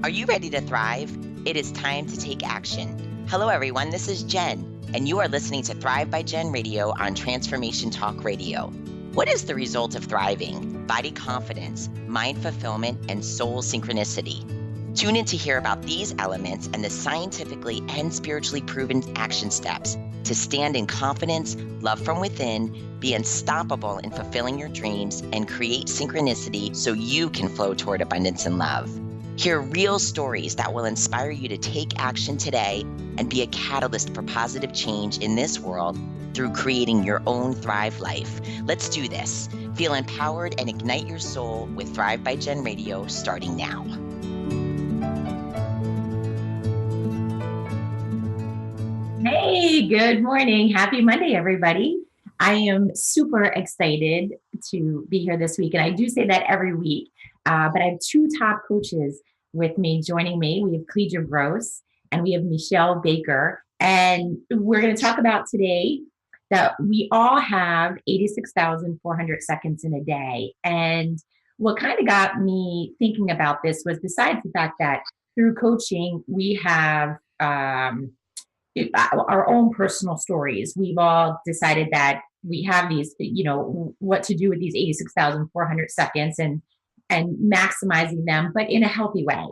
Are you ready to thrive? It is time to take action. Hello, everyone. This is Jen, and you are listening to Thrive by Jen Radio on Transformation Talk Radio. What is the result of thriving? Body confidence, mind fulfillment, and soul synchronicity. Tune in to hear about these elements and the scientifically and spiritually proven action steps to stand in confidence, love from within, be unstoppable in fulfilling your dreams, and create synchronicity so you can flow toward abundance and love. Hear real stories that will inspire you to take action today and be a catalyst for positive change in this world through creating your own Thrive life. Let's do this. Feel empowered and ignite your soul with Thrive by Jen Radio starting now. Hey, good morning. Happy Monday, everybody. I am super excited to be here this week. And I do say that every week. But I have two top coaches with me joining me. We have Cledra and we have Meshell Baker. And we're going to talk about today that we all have 86,400 seconds in a day. And what kind of got me thinking about this was, besides the fact that through coaching, we have our own personal stories. We've all decided that we have these, what to do with these 86,400 seconds and maximizing them, but in a healthy way.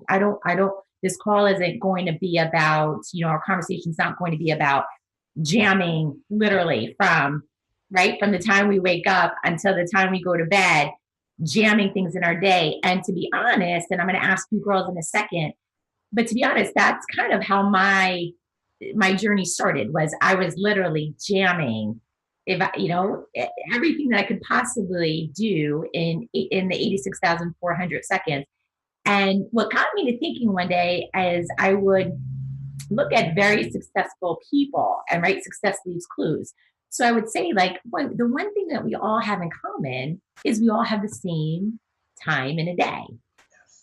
This call isn't going to be about, our conversation's not going to be about jamming literally from the time we wake up until the time we go to bed, jamming things in our day. And to be honest, and I'm going to ask you girls in a second, but to be honest, that's kind of how my journey started. Was I was literally jamming everything that I could possibly do in the 86,400 seconds. And what got me to thinking one day is I would look at very successful people and write success leaves clues. So I would say, the one thing that we all have in common is we all have the same time in a day.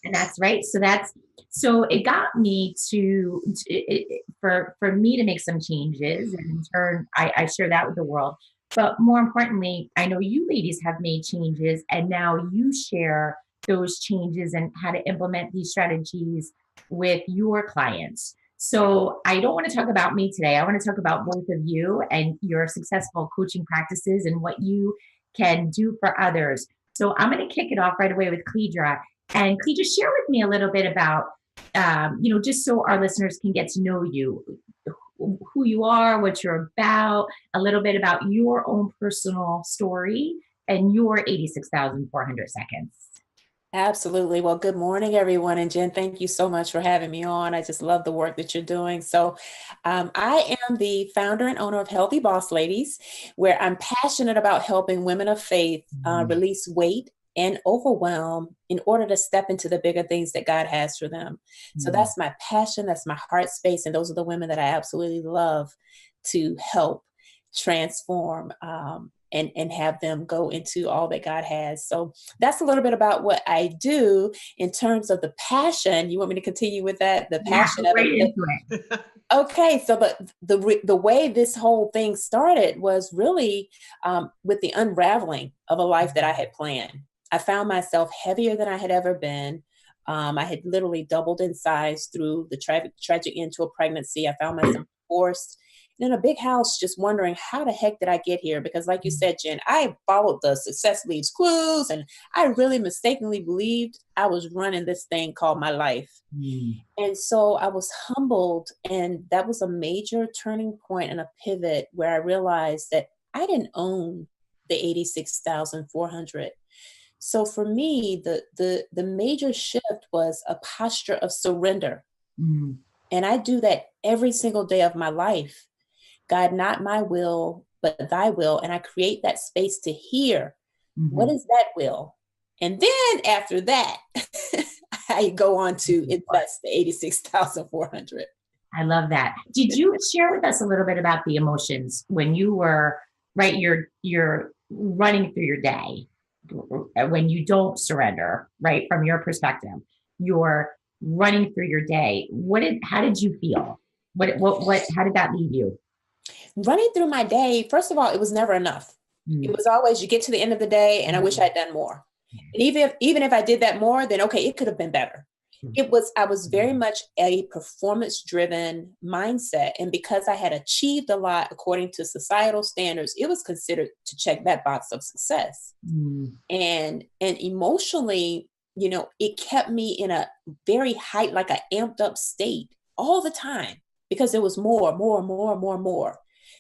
And that's right. So it got me for me to make some changes, and in turn, I share that with the world. But more importantly, I know you ladies have made changes, and now you share those changes and how to implement these strategies with your clients. So I don't want to talk about me today. I want to talk about both of you and your successful coaching practices and what you can do for others. So I'm going to kick it off right away with Cledra. And Cledra, share with me a little bit about, just so our listeners can get to know you, who you are, what you're about, a little bit about your own personal story and your 86,400 seconds. Absolutely. Well, good morning, everyone. And Jen, thank you so much for having me on. I just love the work that you're doing. So I am the founder and owner of Healthy Boss Ladies, where I'm passionate about helping women of faith release weight and overwhelm in order to step into the bigger things that God has for them. So that's my passion. That's my heart space. And those are the women that I absolutely love to help transform and have them go into all that God has. So that's a little bit about what I do in terms of the passion. You want me to continue with that? The passion of it. Okay. So the way this whole thing started was really with the unraveling of a life that I had planned. I found myself heavier than I had ever been. I had literally doubled in size through the tragic end to a pregnancy. I found myself divorced in a big house, just wondering how the heck did I get here? Because like you said, Jen, I followed the success leaves clues, and I really mistakenly believed I was running this thing called my life. And so I was humbled, and that was a major turning point and a pivot where I realized that I didn't own the 86,400. So for me, the major shift was a posture of surrender. And I do that every single day of my life. God, not my will, but thy will. And I create that space to hear, what is that will? And then after that, I go on to invest the 86,400. I love that. Did you share with us a little bit about the emotions when you were, you're running through your day, when you don't surrender, right? From your perspective, you're running through your day. How did you feel? How did that leave you? Running through my day, first of all, it was never enough. It was always, you get to the end of the day and I wish I'd done more. And even if I did that more, then okay, it could have been better. I was very much a performance driven mindset. And because I had achieved a lot according to societal standards, it was considered to check that box of success. And emotionally, it kept me in a very like an amped up state all the time because there was more.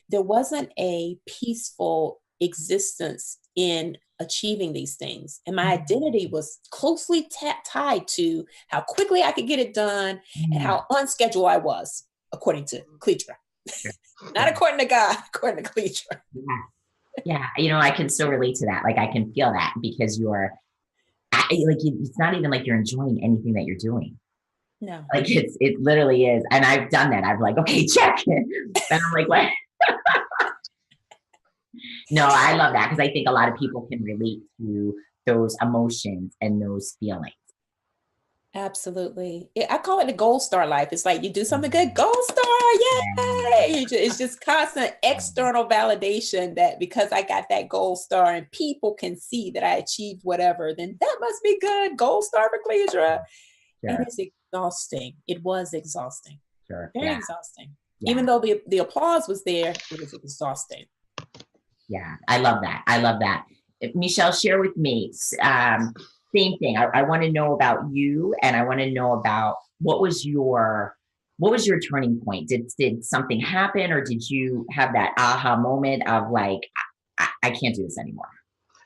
There wasn't a peaceful existence in achieving these things. And my identity was closely tied to how quickly I could get it done and how on schedule I was, according to Cledra. Not according to God, according to Cledra. Yeah. I can so relate to that. Like, I can feel that because it's not even like you're enjoying anything that you're doing. No. Like, it literally is. And I've done that. I'm like, okay, check. And I'm like, what? No, I love that because I think a lot of people can relate to those emotions and those feelings. Absolutely. I call it the gold star life. It's like you do something good, gold star, yay! It's just constant external validation that because I got that gold star and people can see that I achieved whatever, then that must be good. Gold star for Cledra. Sure. And it's exhausting. It was exhausting. Sure. Very exhausting. Yeah. Even though the applause was there, it was exhausting. Yeah, I love that. Meshell, share with me. Same thing. I want to know about you, and I want to know about what was your turning point? Did something happen, or did you have that aha moment of like, I can't do this anymore?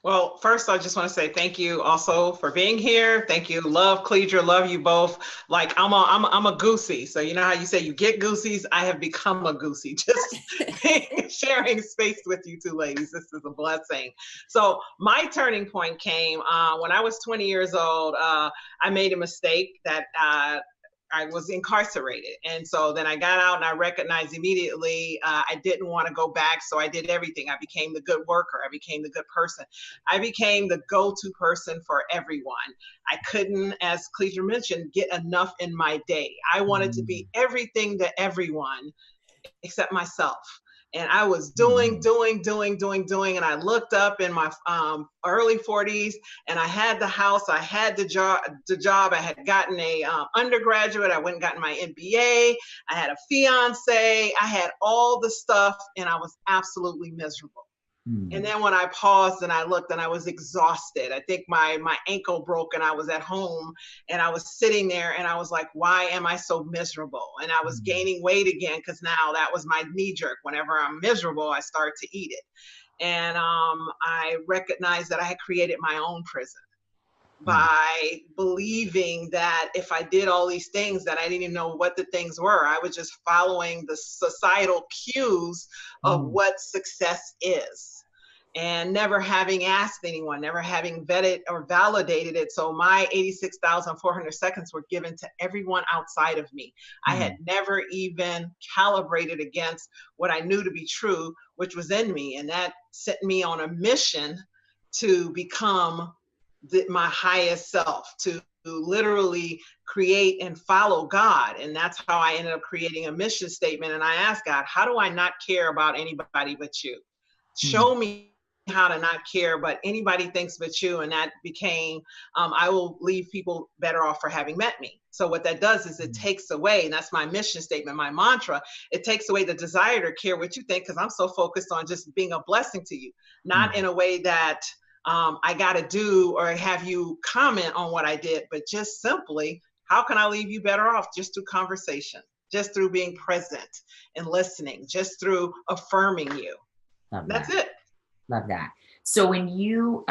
Well, first, I just want to say thank you also for being here. Thank you. Love Cledra. Love you both. Like, I'm a goosey. So you know how you say you get goosies? I have become a goosey. Just sharing space with you two ladies. This is a blessing. So my turning point came when I was 20 years old. I made a mistake that I was incarcerated. And so then I got out and I recognized immediately I didn't want to go back. So I did everything. I became the good worker. I became the good person. I became the go-to person for everyone. I couldn't, as Cledra mentioned, get enough in my day. I wanted to be everything to everyone except myself. And I was doing. And I looked up in my early 40s and I had the house, I had the job. I had gotten a undergraduate. I went and gotten my MBA. I had a fiance. I had all the stuff and I was absolutely miserable. And then when I paused and I looked and I was exhausted, I think my ankle broke and I was at home and I was sitting there and I was like, why am I so miserable? And I was gaining weight again because now that was my knee jerk. Whenever I'm miserable, I start to eat it. And I recognized that I had created my own prison by believing that if I did all these things that I didn't even know what the things were. I was just following the societal cues of what success is. And never having asked anyone, never having vetted or validated it. So my 86,400 seconds were given to everyone outside of me. I had never even calibrated against what I knew to be true, which was in me. And that set me on a mission to become my highest self, to literally create and follow God. And that's how I ended up creating a mission statement. And I asked God, how do I not care about anybody but you? Show me how to not care, but anybody thinks but you. And that became, I will leave people better off for having met me. So what that does is it takes away, and that's my mission statement, my mantra, it takes away the desire to care what you think, because I'm so focused on just being a blessing to you, not in a way that I got to do or have you comment on what I did, but just simply, how can I leave you better off just through conversation, just through being present and listening, just through affirming you. That's it. Love that. So when you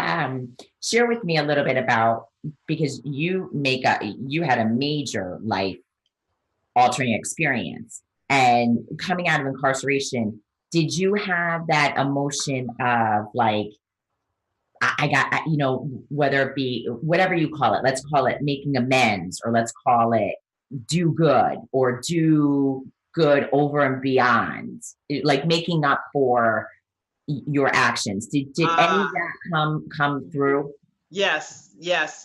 share with me a little bit about, because you had a major life altering experience and coming out of incarceration, did you have that emotion of like, I got, whether it be whatever you call it, let's call it making amends, or let's call it do good, or do good over and beyond, like making up for your actions. Did any of that come through? Yes.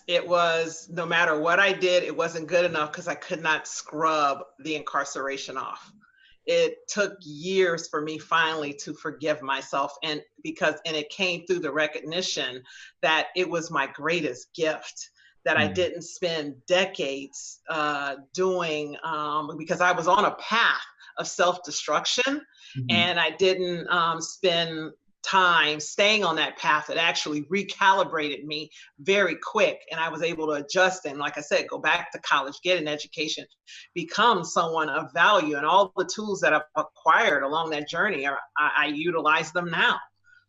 It was, no matter what I did, it wasn't good enough because I could not scrub the incarceration off. It took years for me finally to forgive myself. And it came through the recognition that it was my greatest gift, that I didn't spend decades doing, because I was on a path of self-destruction, and I didn't spend time staying on that path. It actually recalibrated me very quick, and I was able to adjust and, like I said, go back to college, get an education, become someone of value, and all the tools that I've acquired along that journey I utilize them now.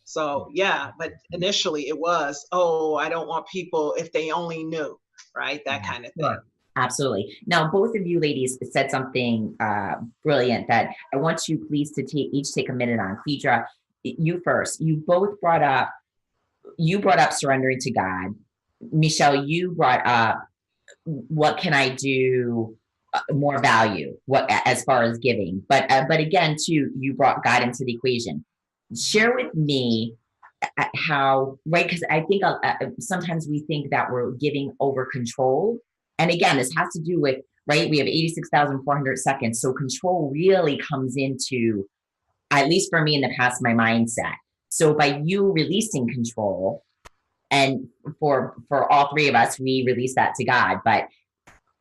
So yeah, but initially it was, oh, I don't want people, if they only knew, right? That kind of thing. Sure. Absolutely. Now, both of you ladies said something brilliant that I want you please to each take a minute on. Cledra, you first. You both brought up surrendering to God. Meshell, you brought up, what can I do more value, what as far as giving, but again too, you brought God into the equation. Share with me how, right, because I think sometimes we think that we're giving over control, and again, this has to do with, right, we have 86,400 seconds, so control really comes into, at least for me in the past, my mindset. So by you releasing control, and for all three of us, we release that to God. But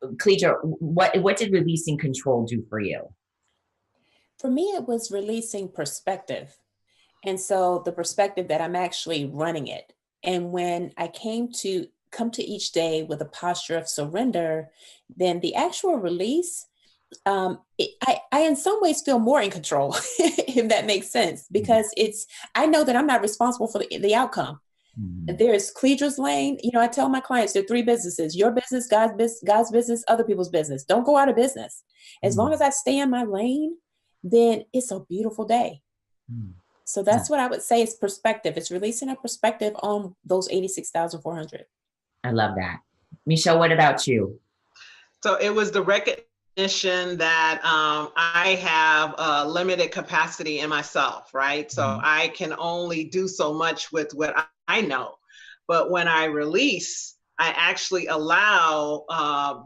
Cledra, what did releasing control do for you? For me, it was releasing perspective. And so the perspective that I'm actually running it. And when I come to each day with a posture of surrender, then the actual release, I in some ways feel more in control, if that makes sense, because I know that I'm not responsible for the outcome. There's Cledra's lane. You know, I tell my clients there are three businesses: your business, God's business, other people's business. Don't go out of business. As long as I stay in my lane, then it's a beautiful day. So that's what I would say is perspective. It's releasing a perspective on those 86,400. I love that. Meshell, what about you? So it was the recognition that I have a limited capacity in myself, right? So I can only do so much with what I know. But when I release, I actually allow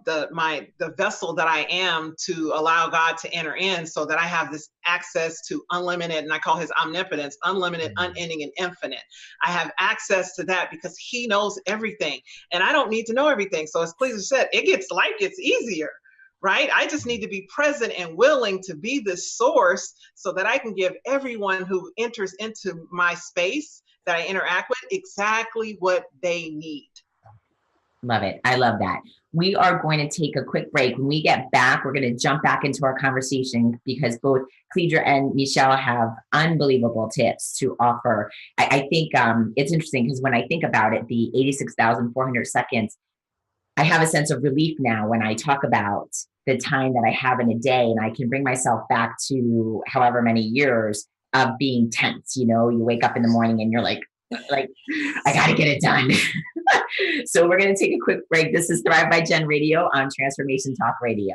the vessel that I am to allow God to enter in, so that I have this access to unlimited, and I call his omnipotence, unlimited, unending, and infinite. I have access to that because he knows everything, and I don't need to know everything. So as Cledra said, life gets easier, right? I just need to be present and willing to be the source, so that I can give everyone who enters into my space that I interact with exactly what they need. Love it. I love that. We are going to take a quick break. When we get back, we're going to jump back into our conversation, because both Cledra and Meshell have unbelievable tips to offer. I think it's interesting, because when I think about it, the 86,400 seconds, I have a sense of relief now when I talk about the time that I have in a day, and I can bring myself back to however many years of being tense. You know, you wake up in the morning and you're like, I got to get it done. So we're going to take a quick break. This is Thrive by Jen Radio on Transformation Talk Radio.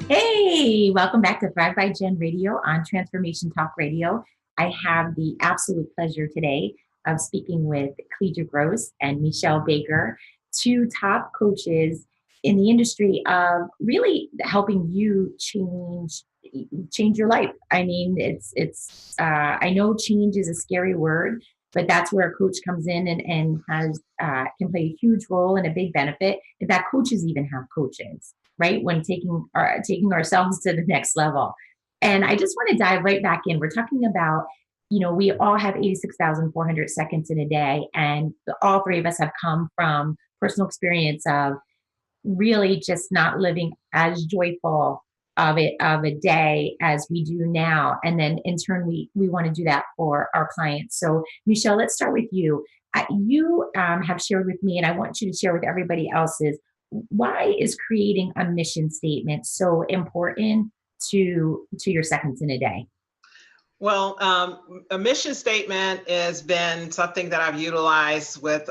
Hey, welcome back to Thrive by Jen Radio on Transformation Talk Radio. I have the absolute pleasure today of speaking with Cledra Gross and Meshell Baker, two top coaches in the industry of really helping you change your life. I mean, it's I know change is a scary word, but that's where a coach comes in and has can play a huge role and a big benefit. In fact, coaches even have coaches, right? When taking ourselves to the next level. And I just want to dive right back in. We're talking about, you know, we all have 86,400 seconds in a day, and all three of us have come from personal experience of really just not living as joyful of a day as we do now. And then in turn, we want to do that for our clients. So Meshell, let's start with you. You have shared with me, and I want you to share with everybody else, is why is creating a mission statement so important to your seconds in a day? Well, a mission statement has been something that I've utilized with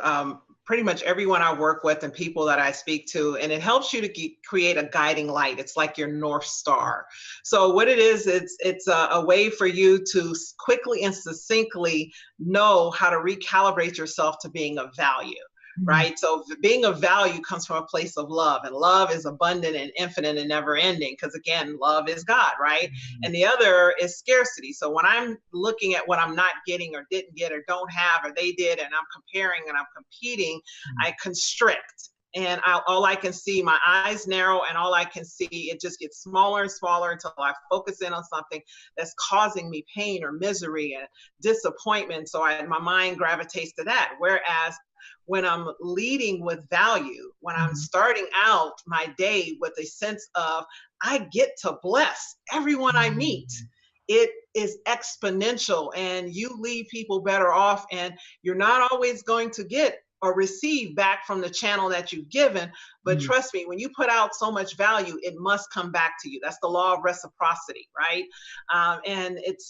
pretty much everyone I work with and people that I speak to, and it helps you to create a guiding light. It's like your North Star. So what it is, it's a way for you to quickly and succinctly know how to recalibrate yourself to being of value. right? So being of value comes from a place of love, and love is abundant and infinite and never ending, because again, love is God, right? And the other is scarcity. So when I'm looking at what I'm not getting or didn't get or don't have or they did, and I'm comparing and I'm competing, I constrict. And all I can see, my eyes narrow, and all I can see, it just gets smaller and smaller until I focus in on something that's causing me pain or misery and disappointment. So my mind gravitates to that. Whereas when I'm leading with value, when I'm starting out my day with a sense of, I get to bless everyone I meet, it is exponential, and you leave people better off, and you're not always going to get or receive back from the channel that you've given. But trust me, when you put out so much value, it must come back to you. That's the law of reciprocity, right? And it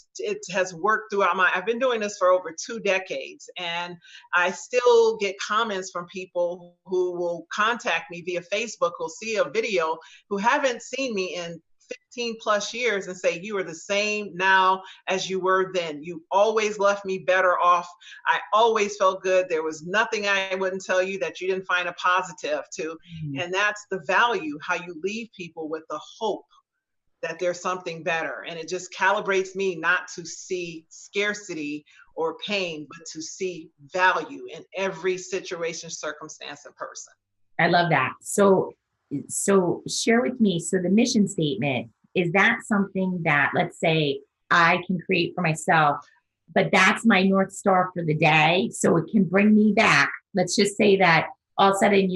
has worked throughout I've been doing this for over 2 decades, and I still get comments from people who will contact me via Facebook, who'll see a video, who haven't seen me in 15 plus years, and say, you are the same now as you were then. You always left me better off. I always felt good. There was nothing I wouldn't tell you that you didn't find a positive to. And that's the value, how you leave people with the hope that there's something better. And it just calibrates me not to see scarcity or pain, but to see value in every situation, circumstance, and person. I love that. So share with me. So the mission statement, is that something that, let's say, I can create for myself, but that's my North Star for the day, so it can bring me back? Let's just say that all of a sudden,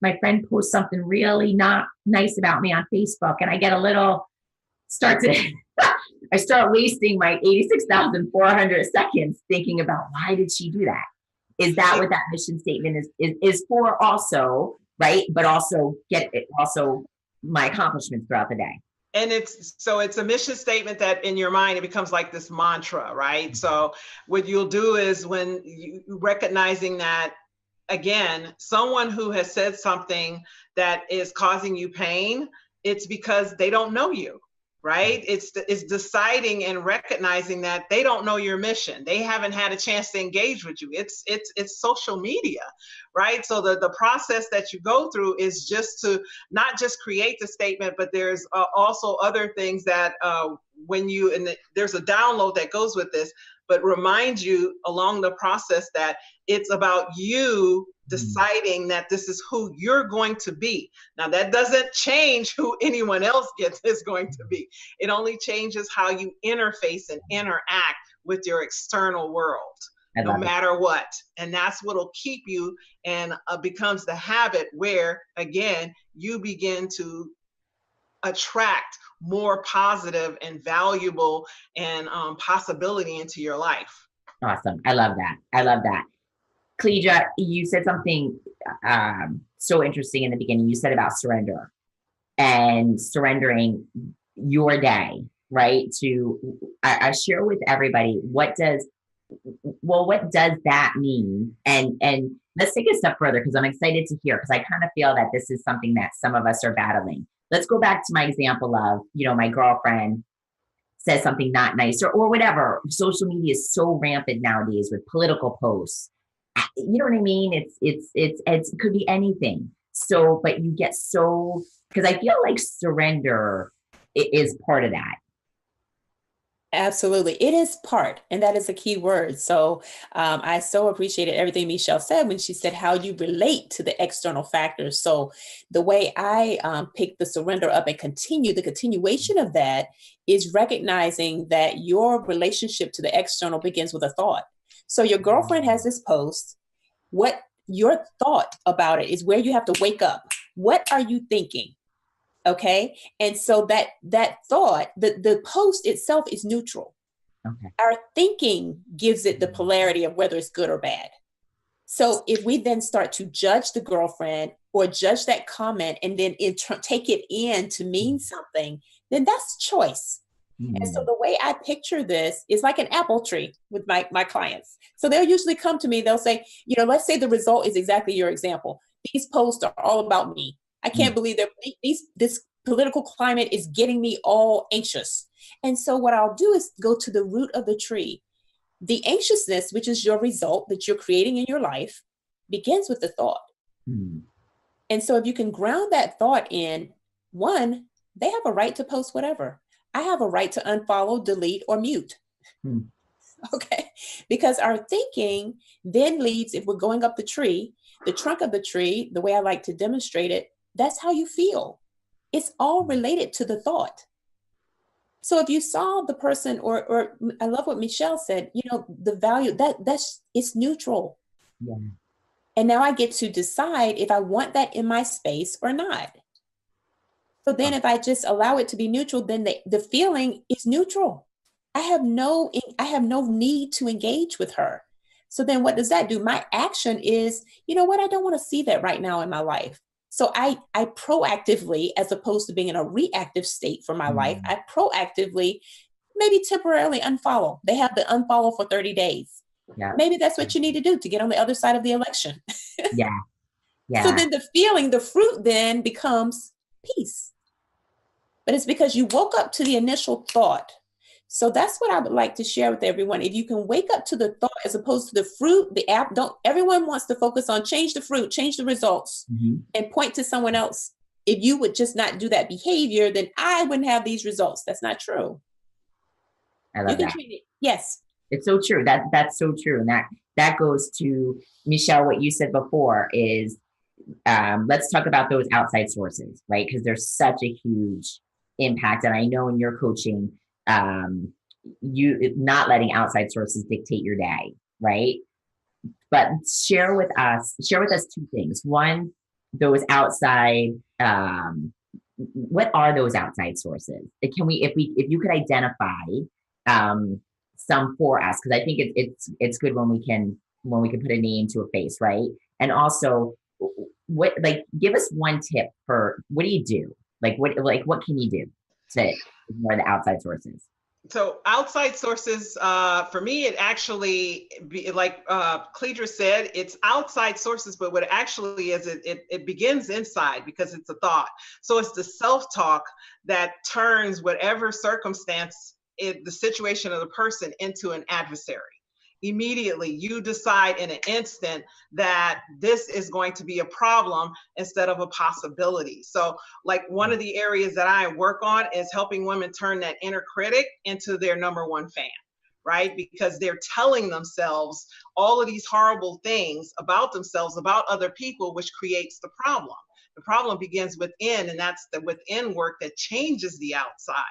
my friend posts something really not nice about me on Facebook, and I get I start wasting my 86,400 seconds thinking about, why did she do that? Is that what that mission statement is for also, right? But also my accomplishments throughout the day. And it's a mission statement that in your mind, it becomes like this mantra, right? So what you'll do is, when you recognizing that, again, someone who has said something that is causing you pain, it's because they don't know you, right? It's deciding and recognizing that they don't know your mission. They haven't had a chance to engage with you. It's social media, right? So the process that you go through is just to not just create the statement, but there's also other things that there's a download that goes with this, but remind you along the process that it's about you deciding that this is who you're going to be. Now, that doesn't change who anyone else is going to be. It only changes how you interface and interact with your external world, no matter what. And that's what'll keep you, and becomes the habit where, again, you begin to attract more positive and valuable and possibility into your life. Awesome. I love that. Cledra, you said something so interesting in the beginning. You said about surrender and surrendering your day, right? I share with everybody, what does that mean? And let's take it a step further, because I'm excited to hear, because I kind of feel that this is something that some of us are battling. Let's go back to my example of, my girlfriend says something not nice or whatever. Social media is so rampant nowadays with political posts. You know what I mean? It could be anything. So, but you get because I feel like surrender is part of that. Absolutely. It is part, and that is a key word. So I so appreciated everything Meshell said when she said how you relate to the external factors. So the way I pick the surrender up and the continuation of that is recognizing that your relationship to the external begins with a thought. So your girlfriend has this post. What your thought about it is where you have to wake up. What are you thinking? Okay. And so that thought, the post itself is neutral. Okay. Our thinking gives it the polarity of whether it's good or bad. So if we then start to judge the girlfriend or judge that comment and then take it in to mean something, then that's choice. And so the way I picture this is like an apple tree with my clients. So they'll usually come to me, they'll say, let's say the result is exactly your example. These posts are all about me. I can't believe that this political climate is getting me all anxious. And so what I'll do is go to the root of the tree. The anxiousness, which is your result that you're creating in your life, begins with the thought. Hmm. And so if you can ground that thought in, one, they have a right to post whatever. I have a right to unfollow, delete, or mute. Hmm. Okay. Because our thinking then leads, if we're going up the tree, the trunk of the tree, the way I like to demonstrate it, that's how you feel. It's all related to the thought. So if you saw the person, or I love what Meshell said, the value that's it's neutral. Yeah. And now I get to decide if I want that in my space or not. So then if I just allow it to be neutral, then the feeling is neutral. I have no need to engage with her. So then what does that do? My action is, you know what? I don't want to see that right now in my life. So I proactively, as opposed to being in a reactive state for my life, I proactively, maybe temporarily unfollow. They have the unfollow for 30 days. Yeah. Maybe that's what you need to do to get on the other side of the election. Yeah. Yeah. So then the feeling, the fruit then becomes peace. But it's because you woke up to the initial thought. So that's what I would like to share with everyone. If you can wake up to the thought as opposed to the fruit, the app, everyone wants to focus on change the fruit, change the results, and point to someone else. If you would just not do that behavior, then I wouldn't have these results. That's not true. I love that. Yes. It's so true. That's so true. And that goes to, Meshell, what you said before is, let's talk about those outside sources, right? Because there's such a huge impact. And I know in your coaching, you not letting outside sources dictate your day, right? But share with us two things. One, those outside, what are those outside sources? If you could identify some for us, because I think it's good when we can put a name to a face, right? And also, give us one tip for what do you do? What can you do to ignore the outside sources? So outside sources, for me, it actually, like Cledra said, it's outside sources, but what it actually is, it begins inside because it's a thought. So it's the self-talk that turns whatever circumstance, the situation of the person, into an adversary. Immediately, you decide in an instant that this is going to be a problem instead of a possibility. So like one of the areas that I work on is helping women turn that inner critic into their number one fan, right? Because they're telling themselves all of these horrible things about themselves, about other people, which creates the problem. The problem begins within, and that's the within work that changes the outside,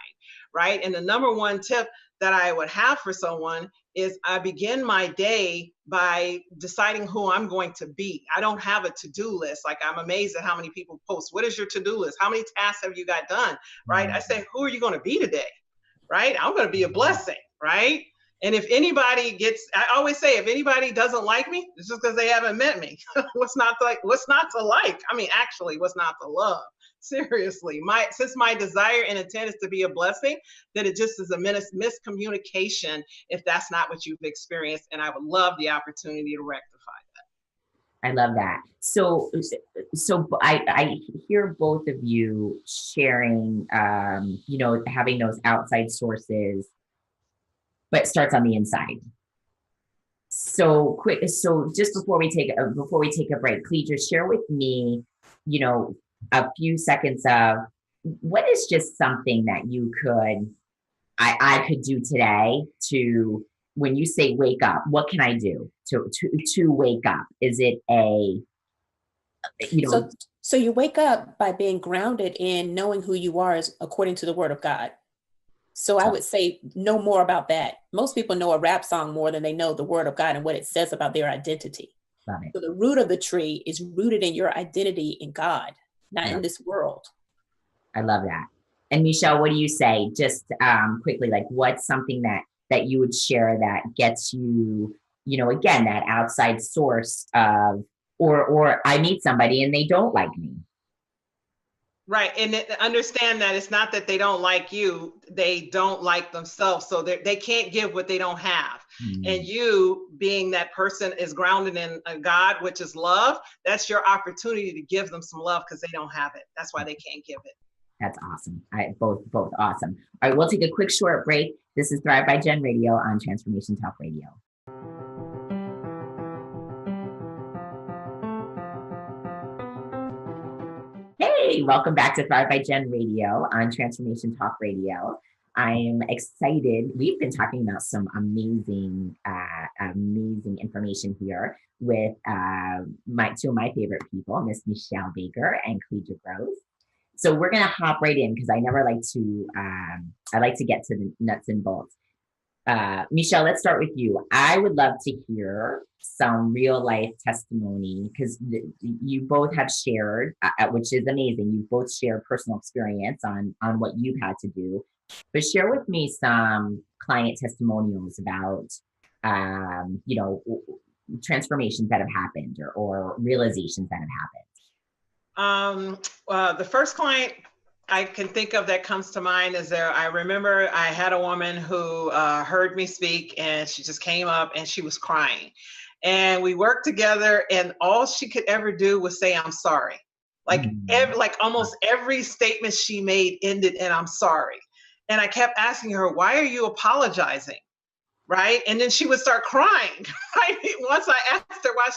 right? And the number one tip that I would have for someone is I begin my day by deciding who I'm going to be. I don't have a to-do list. Like, I'm amazed at how many people post, what is your to-do list? How many tasks have you got done, right? I say, who are you going to be today, right? I'm going to be a blessing, right? And if anybody I always say, if anybody doesn't like me, it's just because they haven't met me. What's not to like? I mean, actually, what's not to love? Seriously, since my desire and intent is to be a blessing, then it just is a miscommunication if that's not what you've experienced. And I would love the opportunity to rectify that. I love that. So I hear both of you sharing, having those outside sources, but it starts on the inside. So just before we take a break, Cledra, share with me, a few seconds of what is just something that I could do today to, when you say wake up, what can I do to wake up? Is it So you wake up by being grounded in knowing who you are according to the word of God. So I would say know more about that. Most people know a rap song more than they know the word of God and what it says about their identity. So the root of the tree is rooted in your identity in God, not in this world. I love that. And Meshell, what do you say? Just quickly, like what's something that you would share that gets you, again, that outside source of, or I meet somebody and they don't like me. Right. And understand that it's not that they don't like you, they don't like themselves. So they can't give what they don't have. And you, being that person is grounded in God, which is love, that's your opportunity to give them some love because they don't have it. That's why they can't give it. That's awesome. Both awesome. All right, we'll take a quick short break. This is Thrive by Jen Radio on Transformation Talk Radio. Hey, welcome back to Thrive by Jen Radio on Transformation Talk Radio. I'm excited. We've been talking about some amazing information here with two of my favorite people, Miss Meshell Baker and Cledra. So we're gonna hop right in because I never like to. I like to get to the nuts and bolts. Meshell, let's start with you. I would love to hear some real life testimony because you both have shared, which is amazing. You both shared personal experience on what you've had to do, but share with me some client testimonials about, transformations that have happened or realizations that have happened. The first client I can think of that comes to mind is I remember I had a woman who heard me speak and she just came up and she was crying. And we worked together and all she could ever do was say, I'm sorry. Like, almost every statement she made ended in I'm sorry. And I kept asking her, why are you apologizing? Right? And then she would start crying. Right? Once I asked her why,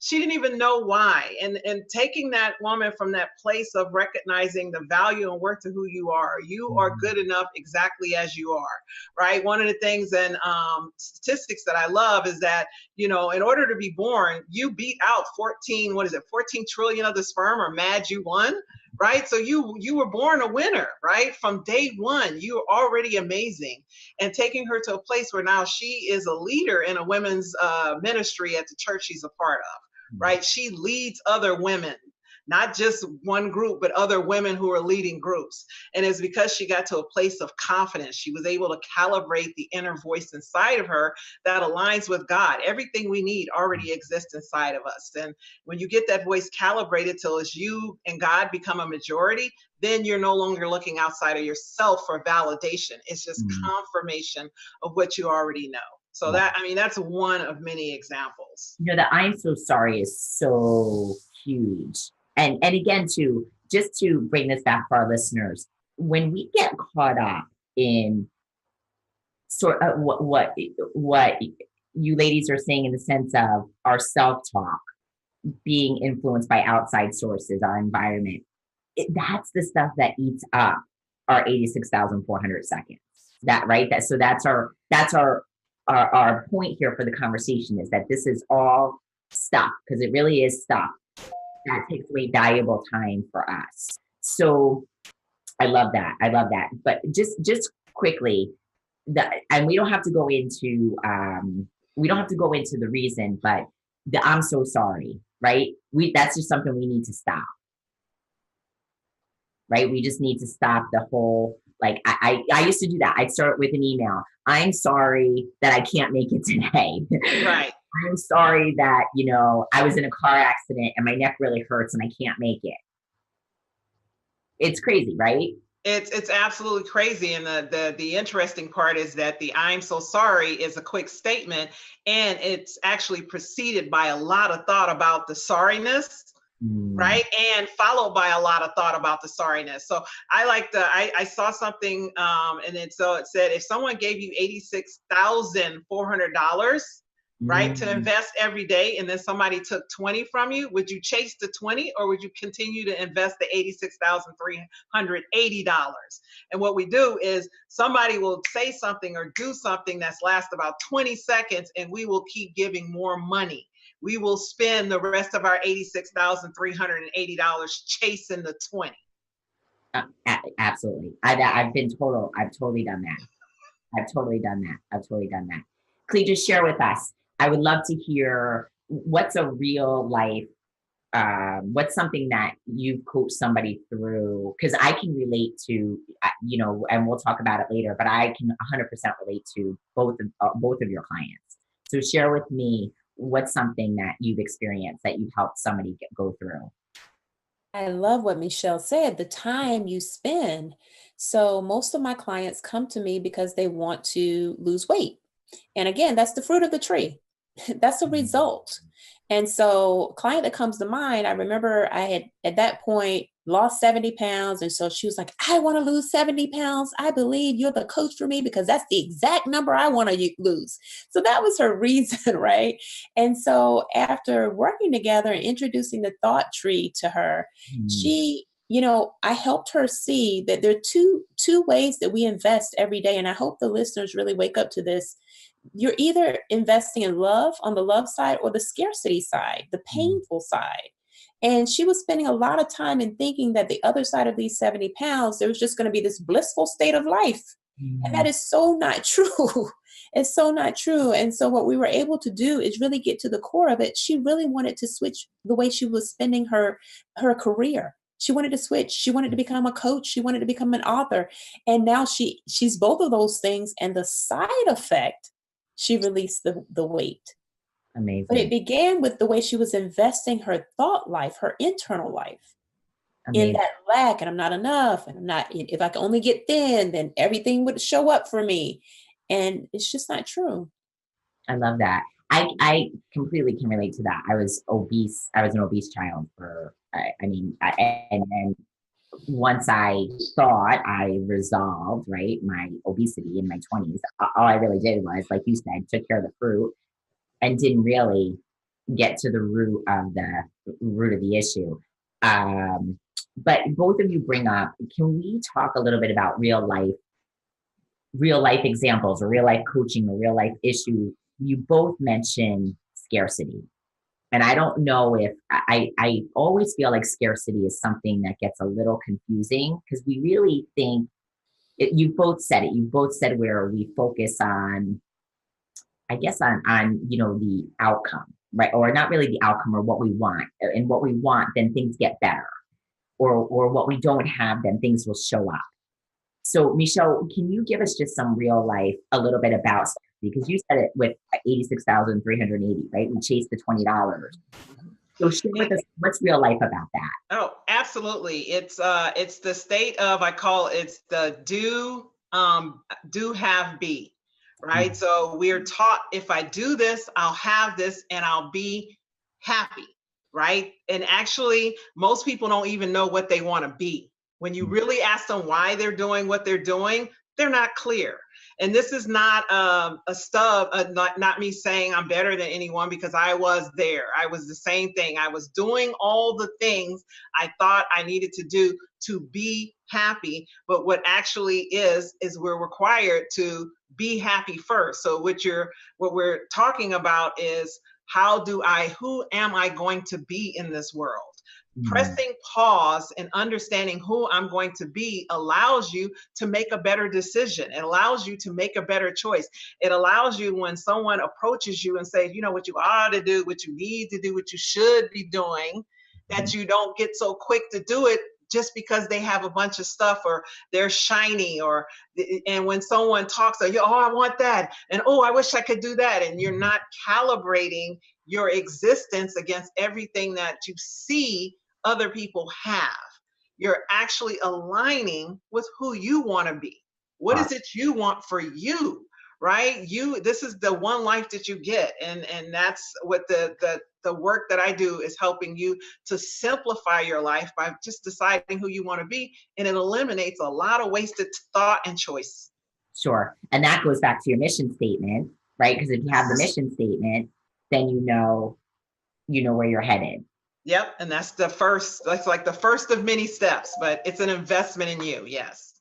she didn't even know why. And taking that woman from that place of recognizing the value and worth of who you are good 14 exactly as you are, right? One of the things and statistics that I love is that, in order to be born, you beat out 14 trillion of the sperm or mad you won, right? So you were born a winner, right? From day one, you are already amazing. And taking her to a place where now she is a leader in a women's ministry at the church she's a part of. Right? She leads other women, not just one group, but other women who are leading groups. And it's because she got to a place of confidence. She was able to calibrate the inner voice inside of her that aligns with God. Everything we need already exists inside of us. And when you get that voice calibrated till it's you and God become a majority, then you're no longer looking outside of yourself for validation. It's just confirmation of what you already know. So that's one of many examples. The I'm so sorry is so huge. And again, just to bring this back for our listeners, when we get caught up in sort of what you ladies are saying in the sense of our self-talk being influenced by outside sources, our environment, that's the stuff that eats up our 86,400 seconds. That's our point here for the conversation is that this is all stuff, because it really is stuff that takes away valuable time for us. So I love that. But just quickly, and we don't have to go into the reason, but the I'm so sorry, right? That's just something we need to stop. Right? We just need to stop the whole, like, I used to do that. I'd start with an email. I'm sorry that I can't make it today. Right. I'm sorry that, I was in a car accident and my neck really hurts and I can't make it. It's crazy, right? It's absolutely crazy. And the interesting part is that the I'm so sorry is a quick statement and it's actually preceded by a lot of thought about the sorriness. Right. And followed by a lot of thought about the sorriness. So I saw something and it said, if someone gave you $86,400, right, to invest every day, and then somebody took 20 from you, would you chase the 20 or would you continue to invest the $86,380? And what we do is somebody will say something or do something that's last about 20 seconds and we will keep giving more money. We will spend the rest of our $86,380 chasing the 20. Absolutely. I've totally done that. I've totally done that. Cledra, share with us. I would love to hear what's a real life, what's something that you've coached somebody through, because I can relate to, and we'll talk about it later, but I can 100% relate to both of your clients. So share with me, what's something that you've experienced that you've helped somebody go through? I love what Meshell said, the time you spend. So most of my clients come to me because they want to lose weight. And again, that's the fruit of the tree. That's the result. And so client that comes to mind, I remember I had at that point lost 70 pounds. And so she was like, I want to lose 70 pounds. I believe you're the coach for me because that's the exact number I want to lose. So that was her reason, right? And so after working together and introducing the thought tree to her, she I helped her see that there are two ways that we invest every day. And I hope the listeners really wake up to this. You're either investing in love on the love side or the scarcity side, the painful side. And she was spending a lot of time in thinking that the other side of these 70 pounds, there was just going to be this blissful state of life. And that is so not true. It's so not true. And so what we were able to do is really get to the core of it. She really wanted to switch the way she was spending her career. She wanted to switch. She wanted to become a coach. She wanted to become an author. And now she's both of those things. And the side effect, she released the weight. Amazing. But it began with the way she was investing her thought life, her internal life. Amazing. In that lack, and I'm not enough, and I'm not, if I can only get thin, then everything would show up for me. And it's just not true. I love that. I completely can relate to that. I was obese. I was an obese child and then once I thought I resolved, right, my obesity in my 20s, all I really did was, like you said, took care of the fruit and didn't really get to the root of the issue. But both of you bring up, can we talk a little bit about real life examples or real life coaching or real life issues? You both mention scarcity. And I don't know if I always feel like scarcity is something that gets a little confusing because we really think you both said it. You both said where we focus on, I guess, on the outcome, right? Or not really the outcome or what we want. And what we want, then things get better. Or what we don't have, then things will show up. So Meshell, can you give us just some real life, a little bit about, because you said it with 86,380, right? We chased the $20. So share with us, what's real life about that? Oh, absolutely. It's the state of, I call it's the do, have, be, right? So we're taught if I do this, I'll have this and I'll be happy, right? And actually, most people don't even know what they want to be. When you really ask them why they're doing what they're doing, they're not clear. And this is not not me saying I'm better than anyone, because I was there. I was the same thing. I was doing all the things I thought I needed to do to be happy. But what actually is we're required to be happy first. So what we're talking about is who am I going to be in this world? Pressing pause and understanding who I'm going to be allows you to make a better decision. It allows you to make a better choice. It allows you, when someone approaches you and says, you know, what you ought to do, what you need to do, what you should be doing, that you don't get so quick to do it just because they have a bunch of stuff or they're shiny, and when someone talks, oh, I want that, and oh, I wish I could do that, and you're not calibrating your existence against everything that you see other people have. You're actually aligning with who you want to be. What is it you want for you, right? This is the one life that you get. And that's what the work that I do is helping you to simplify your life by just deciding who you want to be. And it eliminates a lot of wasted thought and choice. Sure. And that goes back to your mission statement, right? Because if you have the mission statement, then you know where you're headed. Yep. And that's like the first of many steps, but it's an investment in you. Yes.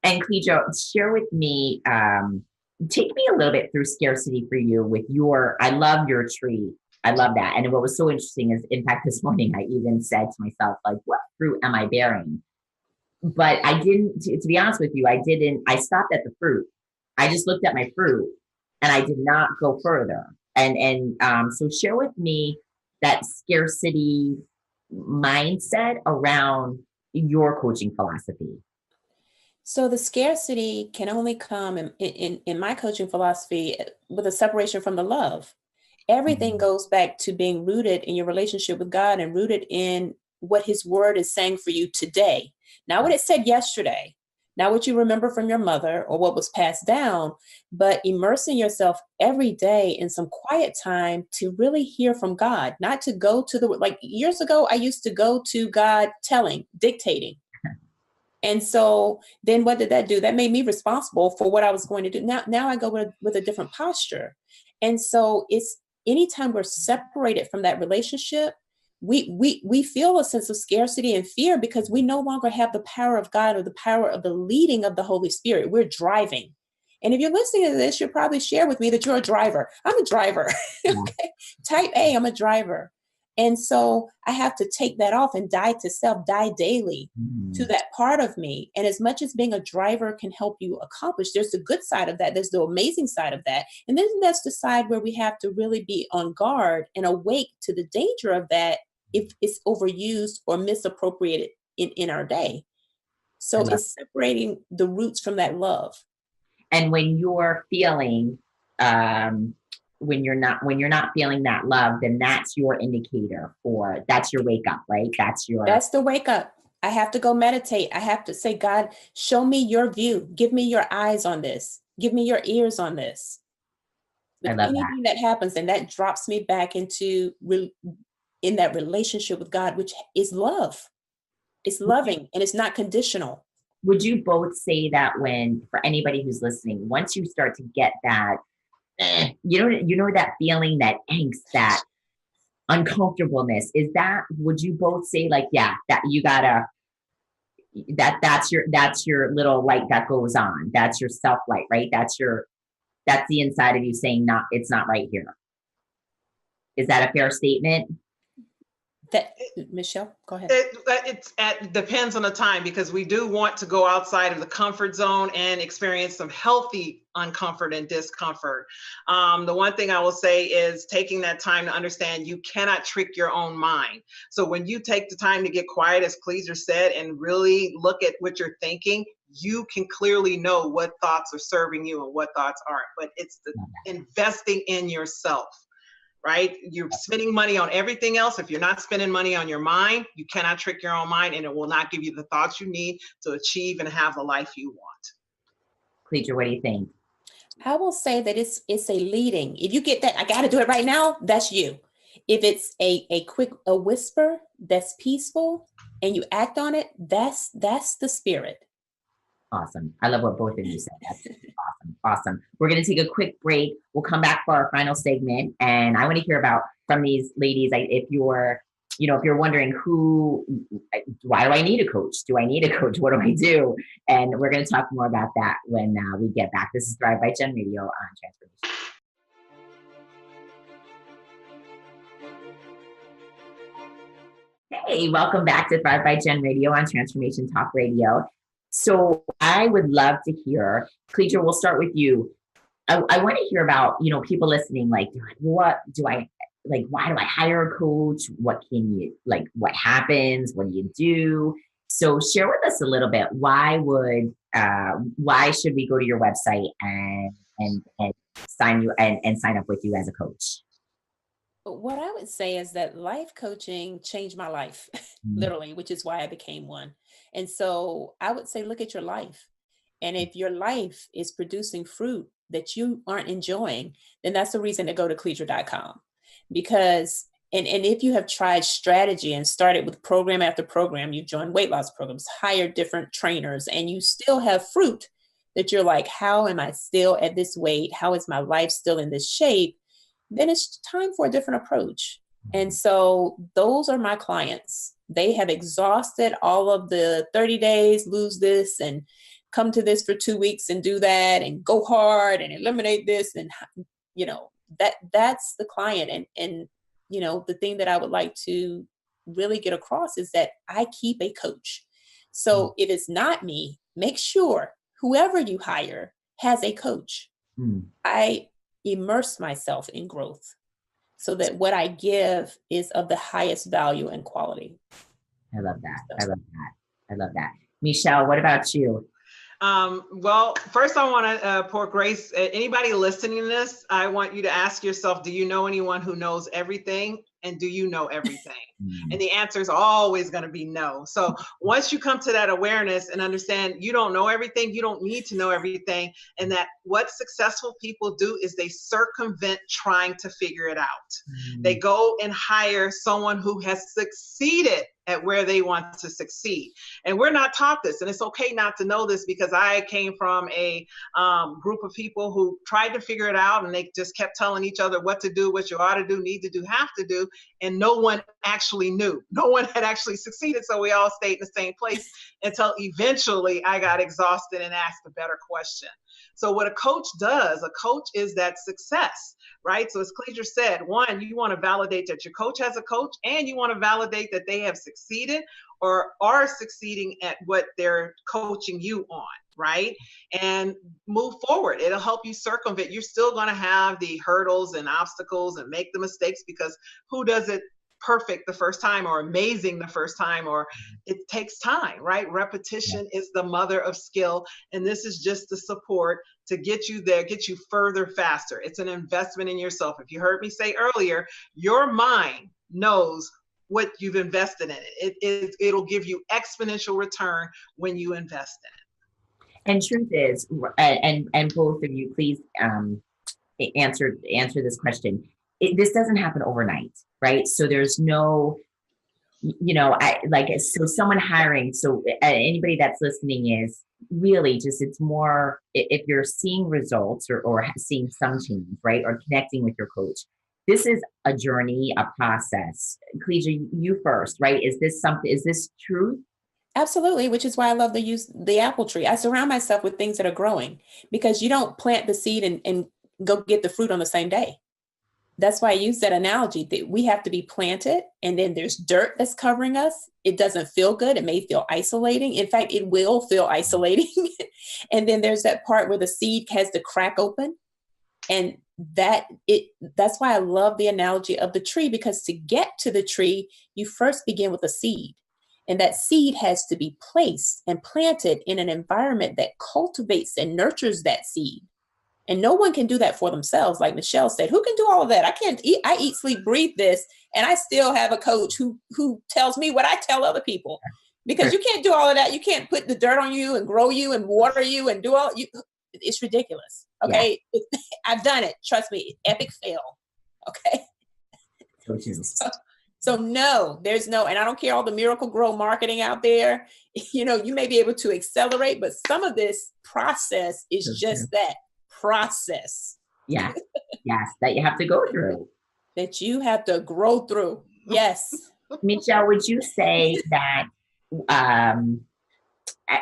And Cledra, share with me, take me a little bit through scarcity for you with I love your tree. I love that. And what was so interesting is, in fact, this morning, I even said to myself, like, what fruit am I bearing? But I didn't, to be honest with you, I stopped at the fruit. I just looked at my fruit and I did not go further. And so share with me that scarcity mindset around your coaching philosophy. So the scarcity can only come in my coaching philosophy with a separation from the love. Everything goes back to being rooted in your relationship with God and rooted in what his word is saying for you today. Not what it said yesterday, not what you remember from your mother or what was passed down, but immersing yourself every day in some quiet time to really hear from God, not to go to like years ago, I used to go to God dictating. And so then what did that do? That made me responsible for what I was going to do. Now I go with a different posture. And so it's anytime we're separated from that relationship, we feel a sense of scarcity and fear because we no longer have the power of God or the power of the leading of the Holy Spirit. We're driving. And if you're listening to this, you'll probably share with me that you're a driver. I'm a driver. Okay. Type A, I'm a driver. And so I have to take that off and die to self, die daily to that part of me. And as much as being a driver can help you accomplish, there's the good side of that. There's the amazing side of that. And then that's the side where we have to really be on guard and awake to the danger of that if it's overused or misappropriated in our day. So it's separating the roots from that love. And when you're feeling, when you're not feeling that love, then that's your indicator that's your wake up, right? That's the wake up. I have to go meditate. I have to say, God, show me your view. Give me your eyes on this. Give me your ears on this. But anything that happens, and that drops me back into in that relationship with God, which is love. It's loving and it's not conditional. Would you both say that for anybody who's listening, once you start to get that, you know that feeling, that angst, that uncomfortableness, would you both say like, yeah, that you gotta, that's your little light that goes on. That's your self light, right? That's the inside of you saying, it's not right here. Is that a fair statement? Meshell, go ahead. It depends on the time, because we do want to go outside of the comfort zone and experience some healthy uncomfort and discomfort. The one thing I will say is taking that time to understand you cannot trick your own mind. So when you take the time to get quiet, as Cledra said, and really look at what you're thinking, you can clearly know what thoughts are serving you and what thoughts aren't. But it's the investing in yourself. Right? You're spending money on everything else. If you're not spending money on your mind, you cannot trick your own mind, and it will not give you the thoughts you need to achieve and have the life you want. Cledra, what do you think? I will say that it's a leading. If you get that, I got to do it right now, that's you. If it's a whisper that's peaceful and you act on it, that's the spirit. Awesome. I love what both of you said. That's awesome. We're going to take a quick break. We'll come back for our final segment. And I want to hear from these ladies, if you're wondering why do I need a coach? Do I need a coach? What do I do? And we're going to talk more about that when we get back. This is Thrive by Jen Radio on Transformation. Hey, welcome back to Thrive by Jen Radio on Transformation Talk Radio. So I would love to hear, Cledra, we'll start with you. I want to hear about, people listening, like, why do I hire a coach? What happens? What do you do? So share with us a little bit. Why should we go to your website and sign up with you as a coach? What I would say is that life coaching changed my life, literally, which is why I became one. And so I would say, look at your life. And if your life is producing fruit that you aren't enjoying, then that's the reason to go to Cledra.com. Because, and if you have tried strategy and started with program after program, you've joined weight loss programs, hired different trainers, and you still have fruit that you're like, how am I still at this weight? How is my life still in this shape? Then it's time for a different approach. And so those are my clients. They have exhausted all of the 30 days, lose this and come to this for 2 weeks and do that and go hard and eliminate this. And, that's the client. And, the thing that I would like to really get across is that I keep a coach. So if it's not me, make sure whoever you hire has a coach. I immerse myself in growth so that what I give is of the highest value and quality. I love that. Meshell, what about you? Well, first I want to pour grace. Anybody listening to this, I want you to ask yourself, do you know anyone who knows everything? And do you know everything? And the answer is always going to be no. So once you come to that awareness and understand you don't know everything, you don't need to know everything, and that what successful people do is they circumvent trying to figure it out. They go and hire someone who has succeeded at where they want to succeed. And we're not taught this, and it's okay not to know this, because I came from a group of people who tried to figure it out, and they just kept telling each other what to do, what you ought to do, need to do, have to do, and no one actually actually knew. No one had actually succeeded. So we all stayed in the same place until eventually I got exhausted and asked a better question. So what a coach does, a coach is that success, right? So as Cledra said, one, you want to validate that your coach has a coach, and you want to validate that they have succeeded or are succeeding at what they're coaching you on, right? And move forward. It'll help you circumvent. You're still going to have the hurdles and obstacles and make the mistakes, because who does it perfect the first time or amazing the first time? Or it takes time, right? Repetition is the mother of skill. And this is just the support to get you there, get you further, faster. It's an investment in yourself. If you heard me say earlier, your mind knows what you've invested in it. It'll give you exponential return when you invest in it. And truth is, and both of you, please answer this question. This doesn't happen overnight, right? So there's no, so someone hiring, so anybody that's listening is really just, it's more, if you're seeing results or seeing some change, right? Or connecting with your coach. This is a journey, a process. Cledra, you first, right? Is this truth? Absolutely, which is why I love to use the apple tree. I surround myself with things that are growing, because you don't plant the seed and go get the fruit on the same day. That's why I use that analogy, that we have to be planted, and then there's dirt that's covering us. It doesn't feel good. It may feel isolating. In fact, it will feel isolating. And then there's that part where the seed has to crack open. And that's why I love the analogy of the tree, because to get to the tree, you first begin with a seed. And that seed has to be placed and planted in an environment that cultivates and nurtures that seed. And no one can do that for themselves. Like Meshell said, who can do all of that? I can't eat, I eat, sleep, breathe this. And I still have a coach who tells me what I tell other people, because you can't do all of that. You can't put the dirt on you and grow you and water you and do all you. It's ridiculous. Okay. Yeah. I've done it. Trust me. Epic fail. Okay. So no, there's no, and I don't care all the Miracle Grow marketing out there. You may be able to accelerate, but some of this process is just that process. Yes. Yes. That you have to go through. That you have to grow through. Yes. Meshell, would you say that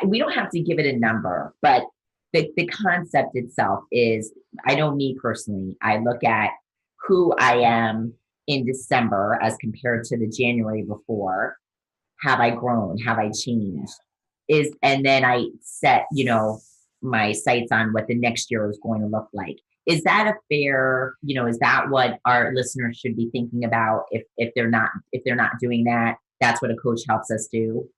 we don't have to give it a number, but the concept itself is, I know me personally, I look at who I am in December as compared to the January before. Have I grown? Have I changed? And then I set, my sights on what the next year is going to look like. Is that a fair, is that what our listeners should be thinking about if they're not doing that? That's what a coach helps us do.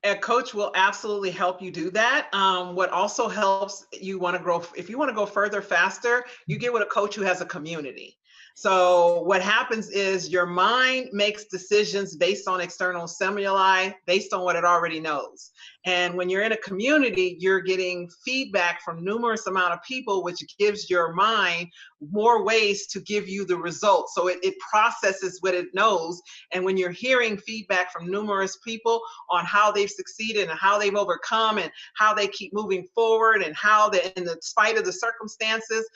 A coach will absolutely help you do that. What also helps, you want to grow, if you want to go further, faster, you get with a coach who has a community. So what happens is your mind makes decisions based on external stimuli, based on what it already knows. And when you're in a community, you're getting feedback from numerous amount of people, which gives your mind more ways to give you the results. So it processes what it knows. And when you're hearing feedback from numerous people on how they've succeeded and how they've overcome and how they keep moving forward and how they, in the spite of the circumstances,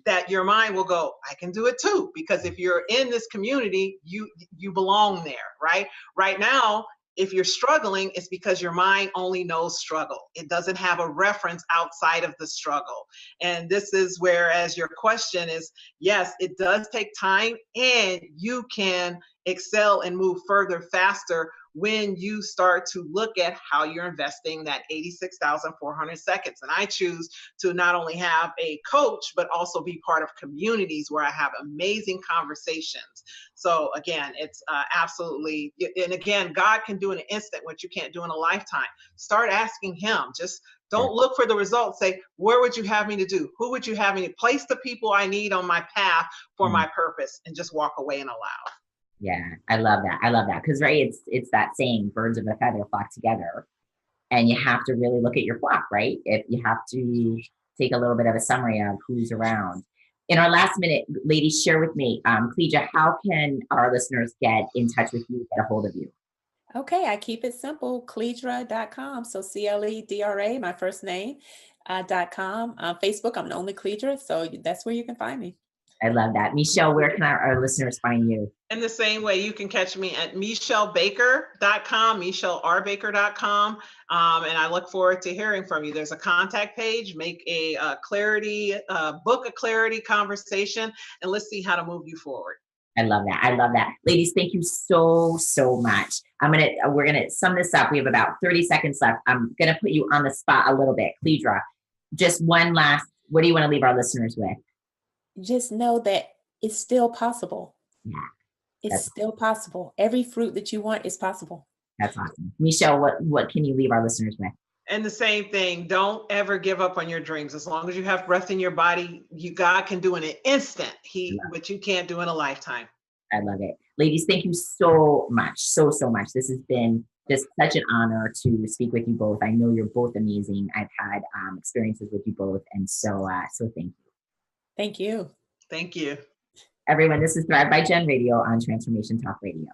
that your mind will go, I can do it too. Because if you're in this community, you belong there, right? Right now, if you're struggling, it's because your mind only knows struggle. It doesn't have a reference outside of the struggle. And this is where, as your question is, yes, it does take time, and you can excel and move further, faster when you start to look at how you're investing that 86,400 seconds. And I choose to not only have a coach, but also be part of communities where I have amazing conversations. So again, it's absolutely, and again, God can do in an instant what you can't do in a lifetime. Start asking him. Just don't look for the results. Say, where would you have me to do? Who would you have me to place the people I need on my path for my purpose, and just walk away and allow. Yeah, I love that. I love that. Because, right, it's that saying, birds of a feather flock together. And you have to really look at your flock, right? If you have to take a little bit of a summary of who's around. In our last minute, ladies, share with me, Cledra, how can our listeners get in touch with you, get a hold of you? Okay, I keep it simple, Cledra.com. So Cledra, my first name, .com. Facebook, I'm the only Cledra. So that's where you can find me. I love that. Meshell, where can our listeners find you? In the same way, you can catch me at meshellbaker.com, meshellrbaker.com. And I look forward to hearing from you. There's a contact page, make a book a clarity conversation, and let's see how to move you forward. I love that. I love that. Ladies, thank you so, so much. We're going to sum this up. We have about 30 seconds left. I'm going to put you on the spot a little bit. Cledra, just one last, what do you want to leave our listeners with? Just know that it's still possible. Yeah. It's still possible. Every fruit that you want is possible. That's awesome. Meshell, what can you leave our listeners with? And the same thing, don't ever give up on your dreams. As long as you have breath in your body, God can do in an instant what you can't do in a lifetime. I love it. Ladies, thank you so much. So, so much. This has been just such an honor to speak with you both. I know you're both amazing. I've had experiences with you both. And so thank you. Thank you. Thank you. Everyone, this is Thrive by Jen Radio on Transformation Talk Radio.